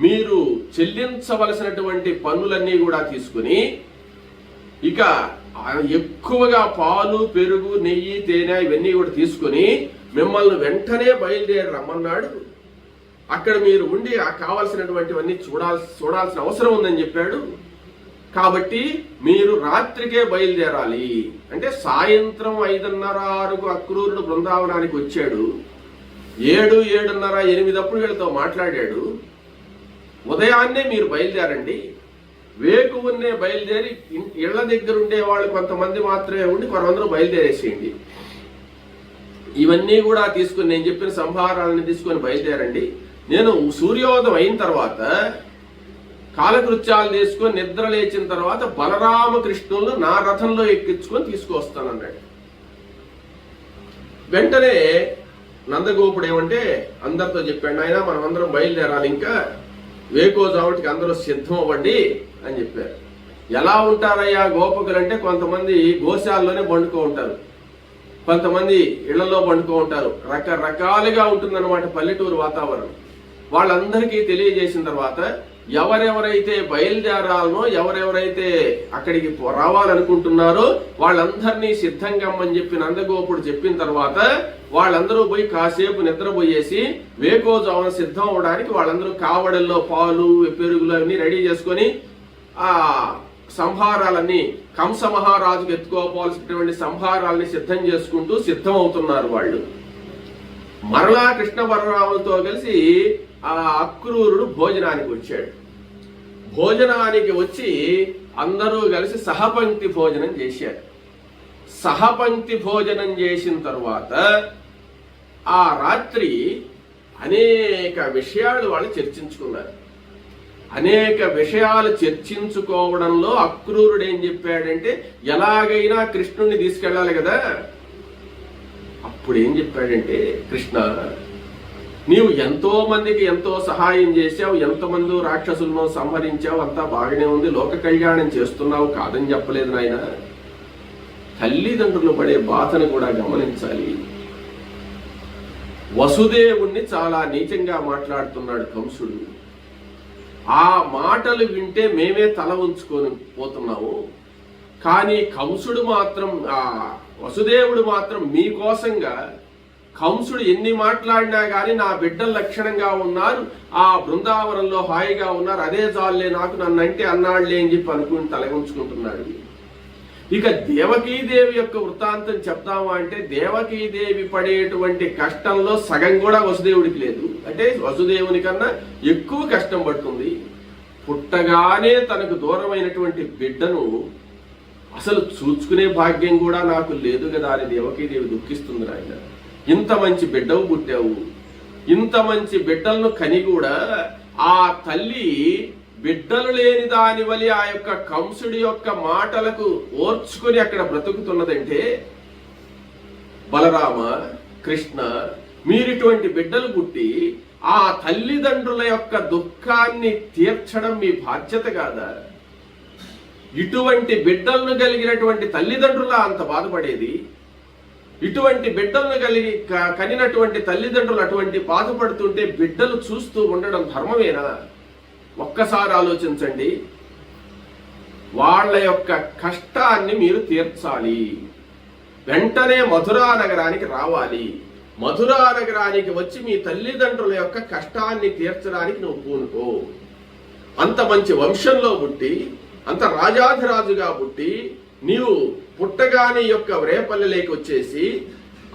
మీరు చెల్లించవలసినటువంటి పన్నులన్నీ కూడా తీసుకుని ఇక ఎక్కువగా పాలు పెరుగు నెయ్యి తేనె ఇవన్నీ కూడా తీసుకుని మిమ్మల్ని వెంటనే బయలుదేరి రమ్మన్నాడు. అక్కడ మీరు ఉండి కావాల్సినటువంటివన్నీ చూడాల్సిన అవసరం ఉందని చెప్పాడు. కాబట్టి మీరు రాత్రికే బయలుదేరాలి అంటే సాయంత్రం 5:30-6 అక్రూరుడు బృందావనానికి వచ్చాడు. 7, 7:30, 8 వీళ్ళతో మాట్లాడాడు. ఉదయాన్నే మీరు బయలుదేరండి, వేకువన్నే బయలుదేరి ఇళ్ల దగ్గర ఉండే వాళ్ళు కొంతమంది మాత్రమే ఉండి కొంతమంది బయలుదేరేసేయండి. ఇవన్నీ కూడా తీసుకుని నేను చెప్పిన సంభారాలని తీసుకొని బయలుదేరండి. నేను సూర్యోదయం అయిన తర్వాత కాలకృత్యాలు తీసుకొని నిద్ర లేచిన తర్వాత బలరామకృష్ణులను నా రథంలో ఎక్కించుకొని తీసుకొస్తానన్నాడు. వెంటనే నందగోపుడు ఏమంటే అందరితో చెప్పాడు, ఆయన మనం అందరం బయలుదేరాలి, ఇంకా వేకోజాముటికి అందరూ సిద్ధం అవ్వండి అని చెప్పారు. ఎలా ఉంటారయ్యా గోపకులు అంటే, కొంతమంది గోశాలలోనే పండుకో ఉంటారు, కొంతమంది ఇళ్లలో పండుకో ఉంటారు, రకరకాలుగా ఉంటుందన్నమాట పల్లెటూరు వాతావరణం. వాళ్ళందరికీ తెలియజేసిన తర్వాత ఎవరెవరైతే బయలుదేరాలనో ఎవరెవరైతే అక్కడికి రావాలనుకుంటున్నారో వాళ్ళందరినీ సిద్ధంగా అని చెప్పి నందగోపుడు చెప్పిన తర్వాత వాళ్ళందరూ పోయి కాసేపు నిద్రపోయేసి వేకోజామున సిద్ధం అవడానికి వాళ్ళందరూ కావడల్లో పాలు పెరుగులు అన్ని రెడీ చేసుకొని ఆ సంభారాలన్నీ కంస మహారాజుకు ఎత్తుకోవాల్సినటువంటి సంభారాలని సిద్ధం చేసుకుంటూ సిద్ధం అవుతున్నారు వాళ్ళు. మరలా కృష్ణ బలరాములతో కలిసి ఆ అక్రూరుడు భోజనానికి వచ్చాడు. భోజనానికి వచ్చి అందరూ కలిసి సహపంక్తి భోజనం చేశారు. సహపంక్తి భోజనం చేసిన తర్వాత ఆ రాత్రి అనేక విషయాలు వాళ్ళు చర్చించుకున్నారు. అనేక విషయాలు చర్చించుకోవడంలో అక్రూరుడు ఏం చెప్పాడంటే, ఎలాగైనా కృష్ణుడిని తీసుకెళ్ళాలి కదా. అప్పుడు ఏం చెప్పాడంటే, కృష్ణ నీవు ఎంతో మందికి ఎంతో సహాయం చేశావు, ఎంతమంది రాక్షసులను సంహరించావు, అంతా బాగానే ఉంది, లోక కళ్యాణం చేస్తున్నావు, కాదని చెప్పలేదు నాయన. తల్లిదండ్రులు పడే బాధను కూడా గమనించాలి. వసుదేవుణ్ణి చాలా నీచంగా మాట్లాడుతున్నాడు కంసుడు. ఆ మాటలు వింటే మేమే తల ఉంచుకొని పోతున్నాము, కానీ కంసుడు మాత్రం వసుదేవుడు మాత్రం మీకోసంగా కంసుడు ఎన్ని మాట్లాడినా గాని నా బిడ్డలు లక్షణంగా ఉన్నారు, ఆ బృందావనంలో హాయిగా ఉన్నారు, అదే చాలులే నాకు, నన్నంటే అన్నాళ్లే అని చెప్పి అనుకుని తలగుంచుకుంటున్నాడు. ఇక దేవకీదేవి యొక్క వృత్తాంతం చెప్తామా అంటే, దేవకీదేవి పడేటువంటి కష్టంలో సగం కూడా వసుదేవుడికి లేదు. అంటే వసుదేవుని కన్నా ఎక్కువ కష్టం పడుతుంది. పుట్టగానే తనకు దూరమైనటువంటి బిడ్డను అసలు చూచుకునే భాగ్యం కూడా నాకు లేదు కదా అని దేవకీదేవి దుఃఖిస్తుంది. ఆయన ఇంత మంచి బిడ్డవు పుట్టావు, ఇంత మంచి బిడ్డలను కని కూడా ఆ తల్లి బిడ్డలు లేని దాని వల్ల ఆ యొక్క కంసుడి యొక్క మాటలకు ఓర్చుకొని అక్కడ బ్రతుకుతున్నదంటే, బలరామ కృష్ణ మీరిటువంటి బిడ్డలు పుట్టి ఆ తల్లిదండ్రుల యొక్క దుఃఖాన్ని తీర్చడం మీ బాధ్యత కాదా? ఇటువంటి బిడ్డలను కలిగినటువంటి తల్లిదండ్రుల అంత బాధపడేది, ఇటువంటి బిడ్డలను కనినటువంటి తల్లిదండ్రులు అటువంటి బాధపడుతుంటే బిడ్డలు చూస్తూ ఉండడం ధర్మమేనా? ఒక్కసారి ఆలోచించండి. వాళ్ళ యొక్క కష్టాన్ని మీరు తీర్చాలి. వెంటనే మధురా నగరానికి రావాలి. మధురా నగరానికి వచ్చి మీ తల్లిదండ్రుల యొక్క కష్టాన్ని తీర్చడానికి నువ్వు పూనుకో. అంత మంచి వంశంలో పుట్టి, అంత రాజాధిరాజుగా పుట్టి, నీవు పుట్టగానే యొక్క రేపల్లెలోకి వచ్చేసి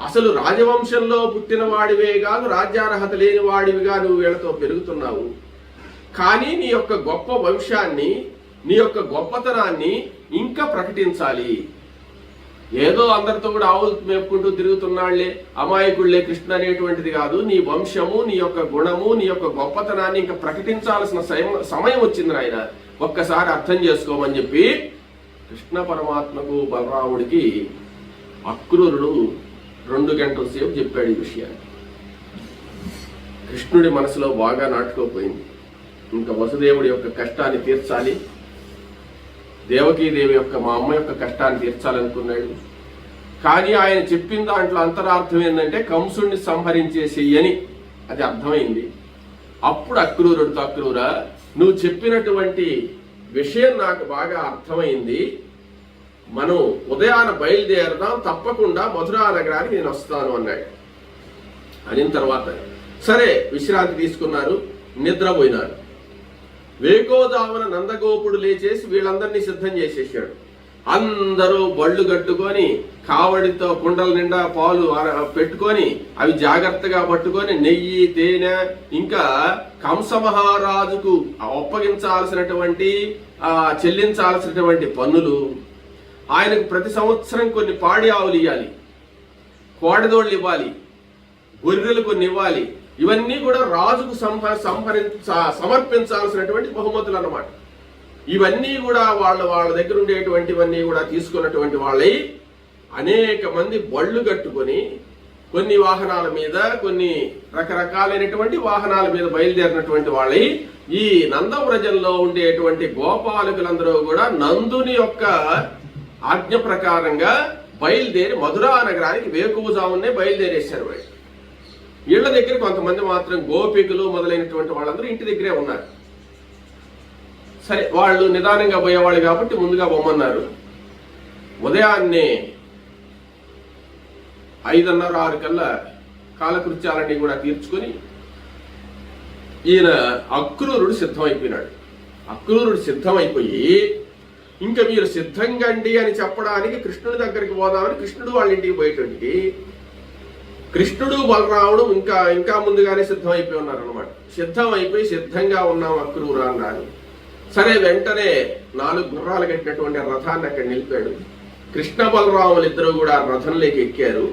అసలు రాజవంశంలో పుట్టిన వాడివే కాదు, రాజ్యార్హత లేని వాడివిగా నువ్వు వీళ్ళతో పెరుగుతున్నావు. కానీ నీ యొక్క గొప్ప వంశాన్ని, నీ యొక్క గొప్పతనాన్ని ఇంకా ప్రకటించాలి. ఏదో అందరితో కూడా ఆవులు మేపుకుంటూ తిరుగుతున్నాళ్లే, అమాయకుళ్లే కృష్ణ అనేటువంటిది కాదు. నీ వంశము, నీ యొక్క గుణము, నీ యొక్క గొప్పతనాన్ని ఇంకా ప్రకటించాల్సిన సమయం వచ్చింది నాయన, ఒక్కసారి అర్థం చేసుకోమని చెప్పి కృష్ణ పరమాత్మకు బలరాముడికి అక్రూరుడు 2 గంటల సేపు చెప్పాడు ఈ విషయాన్ని. కృష్ణుడి మనసులో బాగా నాటుకోపోయింది. ఇంకా వసుదేవుడి యొక్క కష్టాన్ని తీర్చాలి, దేవకీదేవి యొక్క మా అమ్మ యొక్క కష్టాన్ని తీర్చాలనుకున్నాడు. కానీ ఆయన చెప్పిన దాంట్లో అంతరార్థం ఏంటంటే కంసుడిని సంహరించేసేయని అది అర్థమైంది. అప్పుడు అక్రూరుడితో, అక్రూరా, నువ్వు చెప్పినటువంటి విషయం నాకు బాగా అర్థమైంది, మనం ఉదయాన బయలుదేరదాం, తప్పకుండా మధురా నగరానికి నేను వస్తాను అన్నాడు. అనిన తర్వాత సరే విశ్రాంతి తీసుకున్నారు, నిద్రపోయినారు. వేకోదామున నందగోపుడు లేచేసి వీళ్ళందరినీ సిద్ధం చేసేసాడు. అందరూ బళ్ళు కట్టుకొని కావడితో కుండల నిండా పాలు పెట్టుకొని అవి జాగ్రత్తగా పట్టుకొని నెయ్యి, తేనె, ఇంకా కంస మహారాజుకు ఒప్పగించాల్సినటువంటి చెల్లించాల్సినటువంటి పన్నులు, ఆయనకు ప్రతి సంవత్సరం కొన్ని పాడి ఆవులు ఇవ్వాలి, కోడదోళ్ళు ఇవ్వాలి, గొర్రెలు కొన్ని ఇవ్వాలి. ఇవన్నీ కూడా రాజుకు సమర్పించాల్సినటువంటి బహుమతులు అన్నమాట. ఇవన్నీ కూడా వాళ్ళ దగ్గర ఉండేటువంటివన్నీ కూడా తీసుకున్నటువంటి వాళ్ళై అనేక మంది బళ్ళు కట్టుకొని కొన్ని వాహనాల మీద, కొన్ని రకరకాలైనటువంటి వాహనాల మీద బయలుదేరినటువంటి వాళ్ళై ఈ నందవ్రజంలో ఉండేటువంటి గోపాలకులందరూ కూడా నందుని యొక్క ఆజ్ఞ ప్రకారంగా బయలుదేరి మధురా నగరానికి వేకువజామునే బయలుదేరేశారు. వీళ్ళ దగ్గర కొంతమంది మాత్రం గోపికలు మొదలైనటువంటి వాళ్ళందరూ ఇంటి దగ్గరే ఉన్నారు. సరే, వాళ్ళు నిదానంగా పోయేవాళ్ళు కాబట్టి ముందుగా బొమ్మన్నారు. ఉదయాన్నే 5:30, 6 కల్లా కాలకృత్యాలన్నీ కూడా తీర్చుకొని ఈయన అక్రూరుడు సిద్ధమైపోయినాడు. అక్రూరుడు సిద్ధమైపోయి ఇంకా మీరు సిద్ధంగండి అని చెప్పడానికి కృష్ణుడి దగ్గరికి పోదామని కృష్ణుడు వాళ్ళ ఇంటికి పోయేటండి. కృష్ణుడు బలరాముడు ఇంకా ముందుగానే సిద్ధమైపోయి ఉన్నారు అనమాట. సిద్ధమైపోయి సిద్ధంగా ఉన్నాం అక్రూర అన్నారు. సరే, వెంటనే 4 గుర్రాలు కట్టినటువంటి రథాన్ని అక్కడ నిలిపాడు. కృష్ణ బలరాములు ఇద్దరు కూడా రథంలోకి ఎక్కారు.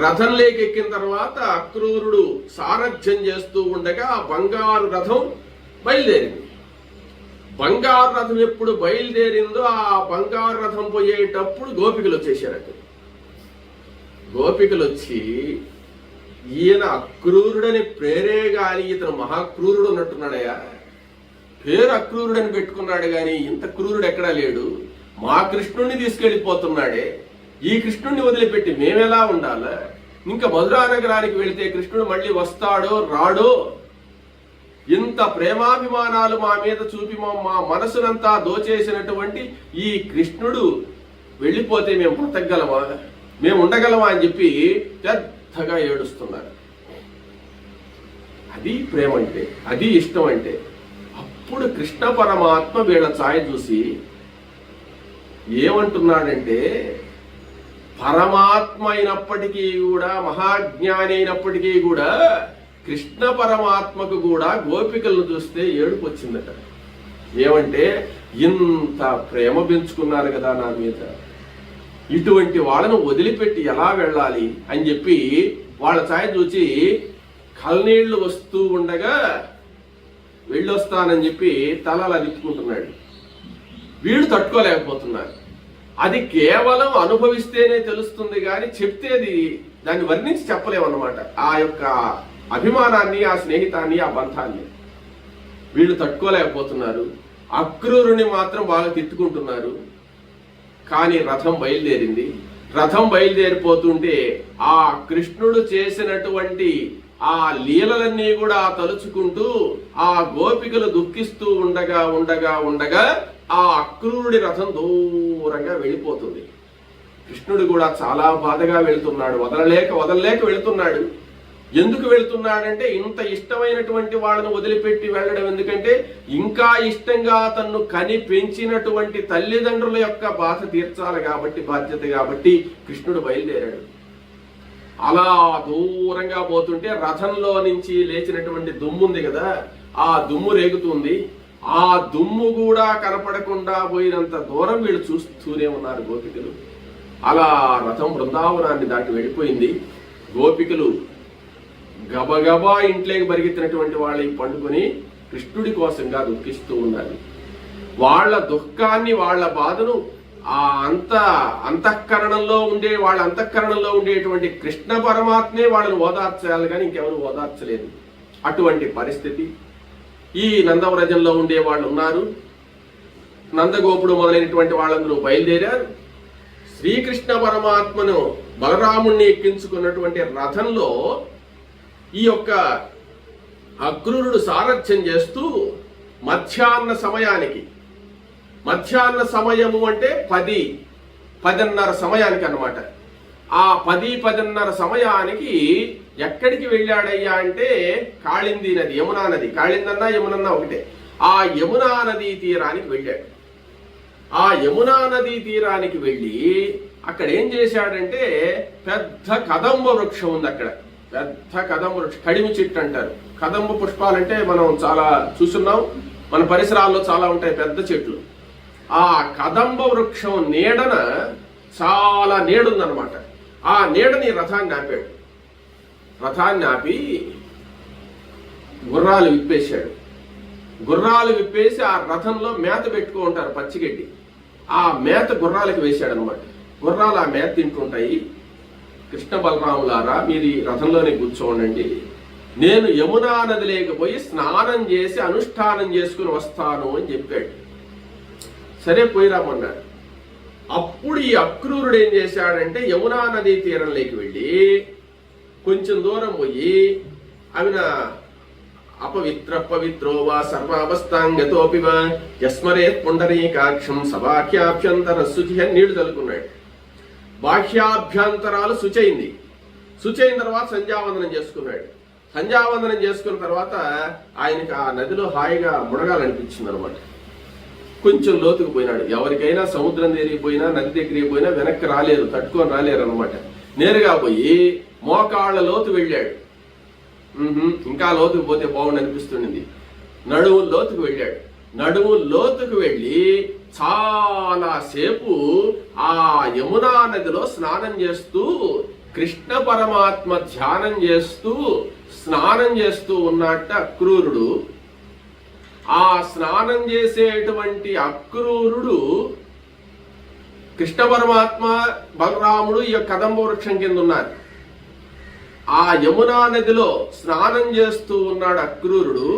రథంలోకి ఎక్కిన తర్వాత అక్రూరుడు సారథ్యం చేస్తూ ఉండగా ఆ బంగారు రథం బయలుదేరింది. బంగారు రథం ఎప్పుడు బయలుదేరిందో ఆ బంగారు రథం పోయేటప్పుడు గోపికలు వచ్చేసారట. గోపికలు వచ్చి ఈయన అక్రూరుడని పేరే గాని ఇతను మహాక్రూరుడు ఉన్నట్టున్నాడయా, పేరు అక్రూరుడని పెట్టుకున్నాడు గాని ఇంత క్రూరుడు ఎక్కడా లేడు, మా కృష్ణుణ్ణి తీసుకెళ్లిపోతున్నాడే, ఈ కృష్ణుణ్ణి వదిలిపెట్టి మేమెలా ఉండాలా, ఇంకా మధురా నగరానికి వెళితే కృష్ణుడు మళ్ళీ వస్తాడో రాడో, ఇంత ప్రేమాభిమానాలు మా మీద చూపి మా మనసునంతా దోచేసినటువంటి ఈ కృష్ణుడు వెళ్ళిపోతే మేము బ్రతకగలమా, మేము ఉండగలమా అని చెప్పి పెద్దగా ఏడుస్తున్నారు. అది ప్రేమ అంటే, అది ఇష్టం అంటే. అప్పుడు కృష్ణ పరమాత్మ వీళ్ళ ఛాయ చూసి ఏమంటున్నాడంటే, పరమాత్మ అయినప్పటికీ కూడా, మహాజ్ఞాని అయినప్పటికీ కూడా కృష్ణ పరమాత్మకు కూడా గోపికలను చూస్తే ఏడుపు వచ్చిందట. ఏమంటే, ఇంత ప్రేమ పెంచుకున్నారు కదా నా మీద, ఇటువంటి వాళ్ళను వదిలిపెట్టి ఎలా వెళ్ళాలి అని చెప్పి వాళ్ళ ఛాయ చూచి కళ్ళనీళ్లు వస్తూ ఉండగా వెళ్ళొస్తానని చెప్పి తలలా తిప్పుకుంటున్నాడు. వీళ్ళు తట్టుకోలేకపోతున్నారు. అది కేవలం అనుభవిస్తేనే తెలుస్తుంది కానీ చెప్తేది దాన్ని వర్ణించి చెప్పలేమన్నమాట. ఆ యొక్క అభిమానాన్ని, ఆ స్నేహితాన్ని, ఆ బంధాన్ని వీళ్ళు తట్టుకోలేకపోతున్నారు. అక్రూరుని మాత్రం బాగా తిట్టుకుంటున్నారు. కానీ రథం బయలుదేరింది. రథం బయలుదేరిపోతుంటే ఆ కృష్ణుడు చేసినటువంటి ఆ లీలలన్నీ కూడా తలుచుకుంటూ ఆ గోపికలు దుఃఖిస్తూ ఉండగా ఉండగా ఉండగా ఆ అక్రూరుడి రథం దూరంగా వెళ్ళిపోతుంది. కృష్ణుడు కూడా చాలా బాధగా వెళుతున్నాడు, వదలలేక వెళుతున్నాడు. ఎందుకు వెళుతున్నాడంటే, ఇంత ఇష్టమైనటువంటి వాళ్ళను వదిలిపెట్టి వెళ్ళడం ఎందుకంటే, ఇంకా ఇష్టంగా తన్ను కని పెంచినటువంటి తల్లిదండ్రుల యొక్క బాధ తీర్చాలి కాబట్టి, బాధ్యత కాబట్టి కృష్ణుడు బయలుదేరాడు. అలా దూరంగా పోతుంటే రథంలో నుంచి లేచినటువంటి దుమ్ముంది కదా, ఆ దుమ్ము రేగుతుంది. ఆ దుమ్ము కూడా కనపడకుండా పోయినంత దూరం వీళ్ళు చూస్తూనే ఉన్నారు గోపికలు. అలా రథం బృందావనాన్ని దాటి వెళ్ళిపోయింది. గోపికలు గబగబా ఇంట్లోకి పరిగెత్తినటువంటి వాళ్ళకి పండుకొని కృష్ణుడి కోసంగా దుఃఖిస్తూ ఉన్నారు. వాళ్ళ దుఃఖాన్ని, వాళ్ళ బాధను ఆ అంతఃకరణంలో ఉండేటువంటి కృష్ణ పరమాత్మే వాళ్ళని ఓదార్చాలి కానీ ఇంకెవరు ఓదార్చలేదు. అటువంటి పరిస్థితి. ఈ నందవ్రజంలో ఉండే వాళ్ళు ఉన్నారు. నందగోపుడు మొదలైనటువంటి వాళ్ళందరూ బయలుదేరారు. శ్రీకృష్ణ పరమాత్మను బలరాముణ్ణి ఎక్కించుకున్నటువంటి రథంలో ఈ యొక్క అక్రూరుడు సారథ్యం చేస్తూ మధ్యాహ్న సమయము అంటే 10:10:30 సమయానికి అన్నమాట. ఆ 10:10:30 సమయానికి ఎక్కడికి వెళ్ళాడయ్యా అంటే కాళింది నది, యమునా నది, కాళిందన్నా యమునన్నా ఒకటే. ఆ యమునా నదీ తీరానికి వెళ్ళాడు. ఆ యమునా నదీ తీరానికి వెళ్ళి అక్కడ ఏం చేశాడంటే పెద్ద కదంబ వృక్షం ఉంది. అక్కడ పెద్ద కదంబ వృక్షం, కడిమి చెట్టు అంటారు. కదంబ పుష్పాలంటే మనం చాలా చూస్తున్నాం, మన పరిసరాల్లో చాలా ఉంటాయి పెద్ద చెట్లు. ఆ కదంబ వృక్షం నీడన చాలా నీడుందనమాట. ఆ నీడని రథాన్ని ఆపాడు. రథాన్ని ఆపి గుర్రాలు విప్పేశాడు. గుర్రాలు విప్పేసి ఆ రథంలో మేత పెట్టుకో ఉంటారు, పచ్చిగడ్డి. ఆ మేత గుర్రాలకి వేశాడు అనమాట. గుర్రాలు ఆ మేత తింటుంటాయి. కృష్ణ బలరాములారా, మీరు ఈ రథంలోనే కూర్చోండి, నేను యమునా నది లేకపోయి స్నానం చేసి అనుష్ఠానం చేసుకుని వస్తాను అని చెప్పాడు. సరే పోయిరామన్నాడు. అప్పుడు ఈ అక్రూరుడు ఏం చేశాడంటే యమునా నదీ తీరంలోకి వెళ్ళి కొంచెం దూరం పోయి అవిన పవిత్రో వా సర్వావస్థాంగతోపి వా యస్మరేత్ పుండరీకాక్షం సబాహ్యాభ్యంతర శుచి అని నీళ్లు తలుకున్నాడు. బాహ్యాభ్యంతరాలు శుచైంది. శుచైన తర్వాత సంధ్యావందనం చేసుకున్నాడు. సంధ్యావందనం చేసుకున్న తర్వాత ఆయనకి ఆ నదిలో హాయిగా మునగాలనిపించింది అనమాట. కొంచెం లోతుకు పోయినాడు. ఎవరికైనా సముద్రం దగ్గరికి పోయినా, నది దగ్గరికి పోయినా వెనక్కి రాలేరు, తట్టుకొని రాలేరు అనమాట. నేరుగా పోయి మోకాళ్ళ లోతు వెళ్ళాడు. ఇంకా లోతుకు పోతే బాగుండి అనిపిస్తుంది. నడుము లోతుకు వెళ్ళాడు. నడుము లోతుకు వెళ్ళి చాలా సేపు ఆ యమునా నదిలో స్నానం చేస్తూ కృష్ణ పరమాత్మ ధ్యానం చేస్తూ స్నానం చేస్తూ ఉన్నట్ట అక్రూరుడు. ఆ స్నానం చేసేటువంటి అక్రూరుడు కృష్ణ పరమాత్మ, బలరాముడు ఈ కదంబ వృక్షం కింద ఉన్నారు. ఆ యమునా నదిలో స్నానం చేస్తూ ఉన్నాడు అక్రూరుడు.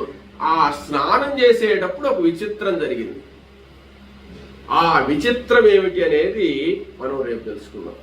ఆ స్నానం చేసేటప్పుడు ఒక విచిత్రం జరిగింది. ఆ విచిత్రం ఏమిటి అనేది మనం రేపు తెలుసుకుందాం.